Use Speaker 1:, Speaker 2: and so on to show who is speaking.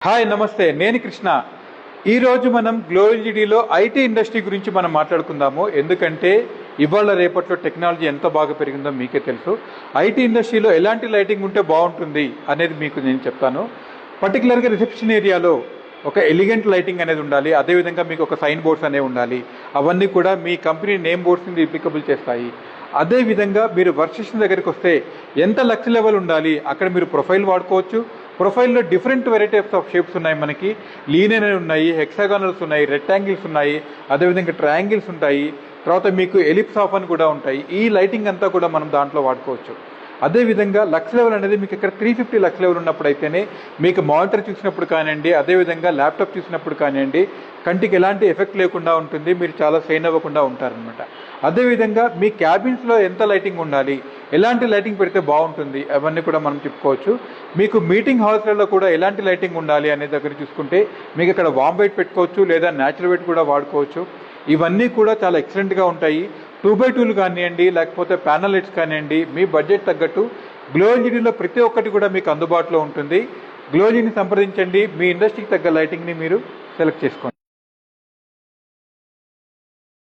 Speaker 1: Hi నమస్తే, నేను కృష్ణ. ఈరోజు మనం గ్లో ఎల్ఈడిలో ఐటీ ఇండస్ట్రీ గురించి మనం మాట్లాడుకుందాము. ఎందుకంటే ఇవాళ రేపట్లో టెక్నాలజీ ఎంత బాగా పెరిగిందో మీకే తెలుసు. ఐటీ ఇండస్ట్రీలో ఎలాంటి లైటింగ్ ఉంటే బాగుంటుంది అనేది మీకు నేను చెప్తాను. పర్టికులర్గా రిసెప్షన్ ఏరియాలో ఒక ఎలిగెంట్ లైటింగ్ అనేది ఉండాలి. అదేవిధంగా మీకు ఒక సైన్ బోర్డ్స్ అనేవి ఉండాలి. అవన్నీ కూడా మీ కంపెనీ నేమ్ బోర్డ్స్ని రిప్లికబుల్ చేస్తాయి. అదేవిధంగా మీరు వర్క్ స్టేషన్ దగ్గరికి వస్తే ఎంత లక్స్ లెవెల్ ఉండాలి, అక్కడ మీరు ప్రొఫైల్ వాడుకోవచ్చు. ప్రొఫైల్లో డిఫరెంట్ వెరైటీస్ ఆఫ్ షేప్స్ ఉన్నాయి. మనకి లీనియర్ ఉన్నాయి, హెక్సాగానల్స్ ఉన్నాయి, రెక్టాంగిల్స్ ఉన్నాయి, అదేవిధంగా ట్రయాంగిల్స్ ఉంటాయి. తర్వాత మీకు ఎలిప్స్ ఆఫ్ అని కూడా ఉంటాయి. ఈ లైటింగ్ అంతా కూడా మనం దాంట్లో వాడుకోవచ్చు. అదేవిధంగా లక్స్ లెవెల్ అనేది మీకు ఇక్కడ 350 లక్స్ లెవెల్ ఉన్నప్పుడు అయితేనే మీకు మానిటర్ చూసినప్పుడు కానివ్వండి, అదేవిధంగా ల్యాప్టాప్ చూసినప్పుడు కానివ్వండి, కంటికి ఎలాంటి ఎఫెక్ట్ లేకుండా ఉంటుంది. మీరు చాలా స్ట్రెయిన్ అవ్వకుండా ఉంటారనమాట. అదేవిధంగా మీ క్యాబిన్స్లో ఎంత లైటింగ్ ఉండాలి, ఎలాంటి లైటింగ్ పెడితే బాగుంటుంది, అవన్నీ కూడా మనం చెప్పుకోవచ్చు. మీకు మీటింగ్ హాల్స్లలో కూడా ఎలాంటి లైటింగ్ ఉండాలి అనే దగ్గర చూసుకుంటే మీకు ఇక్కడ వామ్ వైట్ పెట్టుకోవచ్చు, లేదా న్యాచురల్ వైట్ కూడా వాడుకోవచ్చు. ఇవన్నీ కూడా చాలా ఎక్సలెంట్గా ఉంటాయి. 2x2 కానివ్వండి, లేకపోతే ప్యానల్ లైట్స్ కానివ్వండి, మీ బడ్జెట్ తగ్గట్టు గ్లో ఎల్ఈడిలో ప్రతి ఒక్కటి కూడా మీకు అందుబాటులో ఉంటుంది. గ్లో ఎల్ఈడిని సంప్రదించండి. మీ ఇండస్ట్రీకి తగ్గ లైటింగ్ని మీరు సెలెక్ట్ చేసుకోండి.